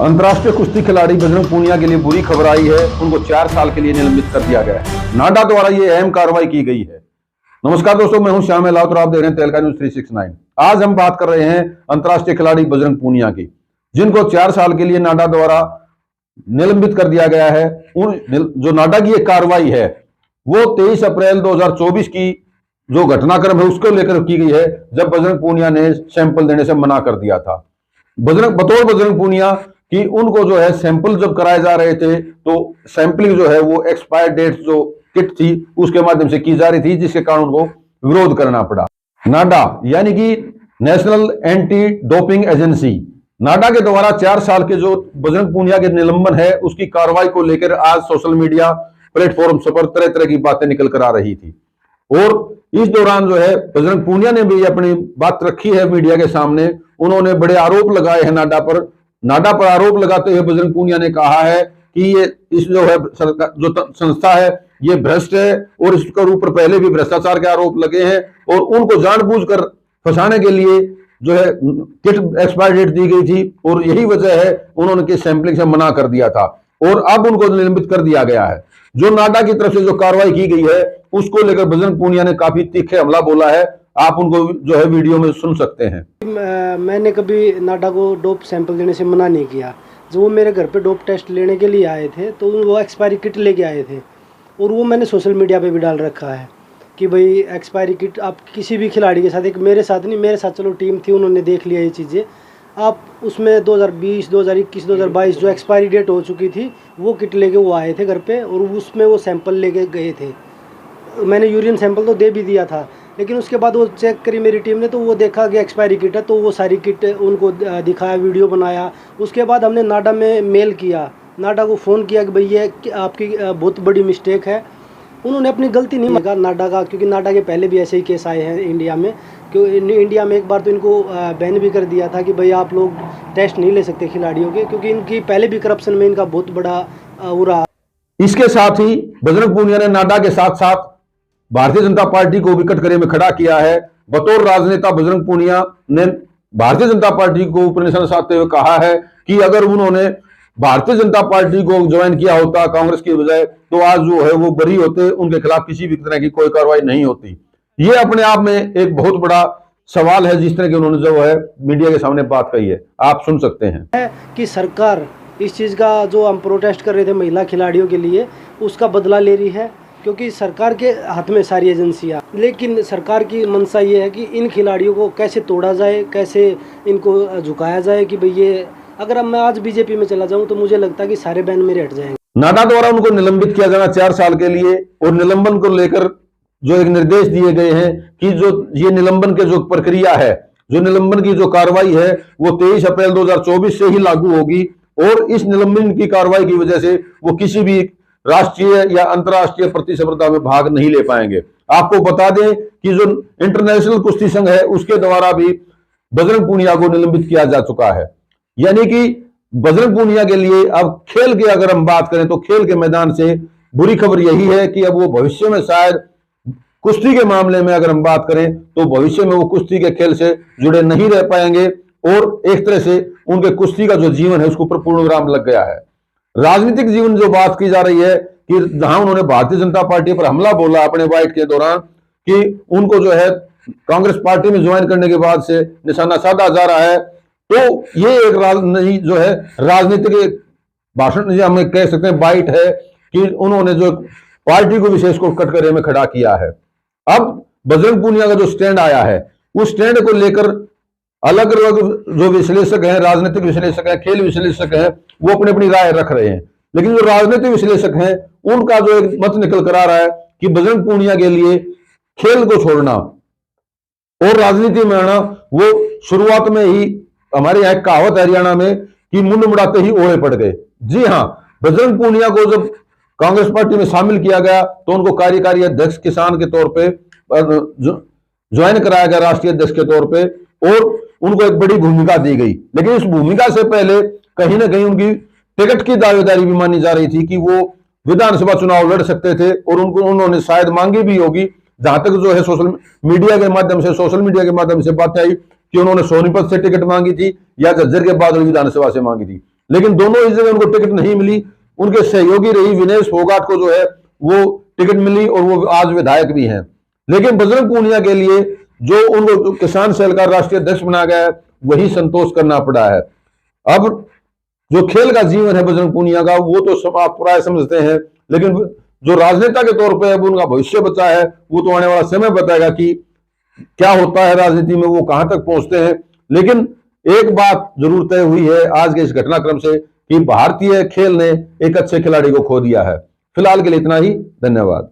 अंतर्राष्ट्रीय कुश्ती खिलाड़ी बजरंग पूनिया के लिए बुरी खबर आई है। उनको 4 साल के लिए निलंबित कर दिया गया है। नाडा द्वारा ये अहम कार्रवाई की गई है। नमस्कार दोस्तों, मैं हूं श्याम लाउत और आप देख रहे हैं तहलका न्यूज 369। आज हम बात कर रहे हैं अंतर्राष्ट्रीय खिलाड़ी बजरंग पूनिया की, जिनको 4 साल के लिए नाडा द्वारा निलंबित कर दिया गया है। जो नाडा की एक कार्रवाई है वो 23 अप्रैल 2024 की जो घटनाक्रम है उसको लेकर की गई है, जब बजरंग पूनिया ने सैंपल देने से मना कर दिया था। बतौर बजरंग पूनिया कि उनको जो है सैंपल जब कराए जा रहे थे तो सैंपलिंग जो है वो एक्सपायर डेट जो किट थी उसके माध्यम से की जा रही थी, जिसके कारण उनको विरोध करना पड़ा। नाडा यानी कि नेशनल एंटी डोपिंग एजेंसी, नाडा के द्वारा 4 साल के जो बजरंग पूनिया के निलंबन है उसकी कार्रवाई को लेकर आज सोशल मीडिया प्लेटफॉर्म पर तरह तरह की बातें निकल कर आ रही थी। और इस दौरान जो है बजरंग पूनिया ने भी अपनी बात रखी है मीडिया के सामने। उन्होंने बड़े आरोप लगाए हैं नाडा पर आरोप लगाते हुए बजरंग पूनिया ने कहा है कि ये इस जो है जो संस्था है ये भ्रष्ट है और इसके ऊपर पहले भी भ्रष्टाचार के आरोप लगे हैं और उनको जानबूझकर फंसाने के लिए जो है किट एक्सपायर डेट दी गई थी और यही वजह है उन्होंने कि सैंपलिंग से मना कर दिया था और अब उनको निलंबित कर दिया गया है। जो नाडा की तरफ से जो कार्रवाई की गई है उसको लेकर बजरंग पूनिया ने काफी तीखे हमला बोला है। आप उनको जो है वीडियो में सुन सकते हैं। मैंने कभी नाडा को डोप सैंपल देने से मना नहीं किया। जो वो मेरे घर पे डोप टेस्ट लेने के लिए आए थे तो वो एक्सपायरी किट लेके आए थे और वो मैंने सोशल मीडिया पे भी डाल रखा है कि भाई एक्सपायरी किट आप किसी भी खिलाड़ी के साथ, एक मेरे साथ नहीं, मेरे साथ चलो टीम थी, उन्होंने देख लिया ये चीज़ें, आप उसमें 2020, 2021, 2022 जो एक्सपायरी डेट हो चुकी थी वो किट लेके वो आए थे घर पे और उसमें वो सैंपल लेके गए थे। मैंने यूरिन सैंपल तो दे भी दिया था, लेकिन उसके बाद वो चेक करी मेरी टीम ने तो वो देखा कि एक्सपायरी किट है, तो वो सारी किट उनको दिखाया, वीडियो बनाया। उसके बाद हमने नाडा में मेल किया, नाडा को फ़ोन किया कि भैया आपकी बहुत बड़ी मिस्टेक है। उन्होंने अपनी गलती नहीं माना नाडा का, क्योंकि नाडा के पहले भी ऐसे ही केस आए हैं इंडिया में। क्योंकि इंडिया में एक बार तो इनको बैन भी कर दिया था कि भाई आप लोग टेस्ट नहीं ले सकते खिलाड़ियों के, क्योंकि इनकी पहले भी करप्शन में इनका बहुत बड़ा वो रहा। इसके साथ ही बजरंग पूनिया ने नाडा के साथ साथ भारतीय जनता पार्टी को भी कटघरे में खड़ा किया है। बतौर राजनेता बजरंग पूनिया ने भारतीय जनता पार्टी को ऊपर निशाना साधते हुए कहा है कि अगर उन्होंने भारतीय जनता पार्टी को ज्वाइन किया होता कांग्रेस की बजाय तो आज जो है वो बरी होते, उनके खिलाफ किसी भी तरह की कोई कार्रवाई नहीं होती। ये अपने आप में एक बहुत बड़ा सवाल है जिस तरह की उन्होंने जो है मीडिया के सामने बात कही है, आप सुन सकते हैं। कि सरकार इस चीज़ का जो हम प्रोटेस्ट कर रहे थे महिला खिलाड़ियों के लिए उसका बदला ले रही है, क्योंकि सरकार के हाथ में सारी एजेंसियाँ, लेकिन सरकार की मंशा ये है कि इन खिलाड़ियों को कैसे तोड़ा जाए, कैसे इनको झुकाया जाए कि भाई ये अगर मैं आज बीजेपी में चला जाऊं तो मुझे लगता है कि सारे बैन मेरे हट जाएंगे। नाडा द्वारा उनको निलंबित किया जाना 4 साल के लिए और निलंबन को लेकर जो एक निर्देश दिए गए हैं कि जो ये निलंबन के जो प्रक्रिया है, जो निलंबन की जो कार्रवाई है वो 23 अप्रैल 2024 से ही लागू होगी और इस निलंबन की कार्रवाई की वजह से वो किसी भी राष्ट्रीय या अंतर्राष्ट्रीय प्रतिस्पर्धा में भाग नहीं ले पाएंगे। आपको बता दें कि जो इंटरनेशनल कुश्ती संघ है उसके द्वारा भी बजरंग पूनिया को निलंबित किया जा चुका है। यानी कि बजरंग पूनिया के लिए अब खेल की अगर हम बात करें तो खेल के मैदान से बुरी खबर यही है कि अब वो भविष्य में शायद कुश्ती के मामले में अगर हम बात करें तो भविष्य में वो कुश्ती के खेल से जुड़े नहीं रह पाएंगे और एक तरह से उनके कुश्ती का जो जीवन है उसको पूर्ण विराम लग गया है। राजनीतिक जीवन जो बात की जा रही है कि जहां उन्होंने भारतीय जनता पार्टी पर हमला बोला अपने बाइट के दौरान कि उनको जो है कांग्रेस पार्टी में ज्वाइन करने के बाद से निशाना साधा जा रहा है, तो ये एक जो है राजनीतिक भाषण हम कह सकते हैं बाइट है कि उन्होंने जो पार्टी को विशेष को कटघरे में खड़ा किया है। अब बजरंग पूनिया का जो स्टैंड आया है उस स्टैंड को लेकर अलग अलग जो विश्लेषक हैं, राजनीतिक विश्लेषक हैं, खेल विश्लेषक हैं, वो अपनी अपनी राय रख रहे हैं। लेकिन जो राजनीतिक विश्लेषक हैं उनका जो एक मत निकल कर आ रहा है कि बजरंग पूनिया के लिए खेल को छोड़ना और राजनीति में आना वो शुरुआत में ही, हमारे यहाँ कहावत हरियाणा में कि मुंड मुड़ाते ही ओले पड़ गए। जी हाँ, बजरंग पूनिया को जब कांग्रेस पार्टी में शामिल किया गया तो उनको कार्यकारी अध्यक्ष किसान के तौर पे ज्वाइन कराया गया, राष्ट्रीय अध्यक्ष के तौर पे, और उनको एक बड़ी भूमिका दी गई। लेकिन इस भूमिका से पहले कहीं ना कहीं उनकी टिकट की दावेदारी भी मानी जा रही थी कि वो विधानसभा चुनाव लड़ सकते थे और उन्होंने शायद मांगी भी होगी। जहां तक जो है सोशल मीडिया के माध्यम से बात आई कि उन्होंने सोनीपत से टिकट मांगी थी या झज्जर के बादल विधानसभा से मांगी थी। लेकिन दोनों ही जगह उनको टिकट नहीं मिली। उनके सहयोगी रही विनेश फोगाट को जो है वो टिकट मिली और वो आज विधायक भी हैं। लेकिन बजरंग पूनिया के लिए जो उनको किसान सेल का राष्ट्रीय अध्यक्ष बनाया गया है वही संतोष करना पड़ा है। अब जो खेल का जीवन है बजरंग पूनिया का वो तो सब आप प्राय समझते हैं, लेकिन जो राजनेता के तौर पे अब उनका भविष्य बचा है वो तो आने वाला समय बताएगा कि क्या होता है राजनीति में, वो कहां तक पहुंचते हैं। लेकिन एक बात जरूर तय हुई है आज के इस घटनाक्रम से कि भारतीय खेल ने एक अच्छे खिलाड़ी को खो दिया है। फिलहाल के लिए इतना ही, धन्यवाद।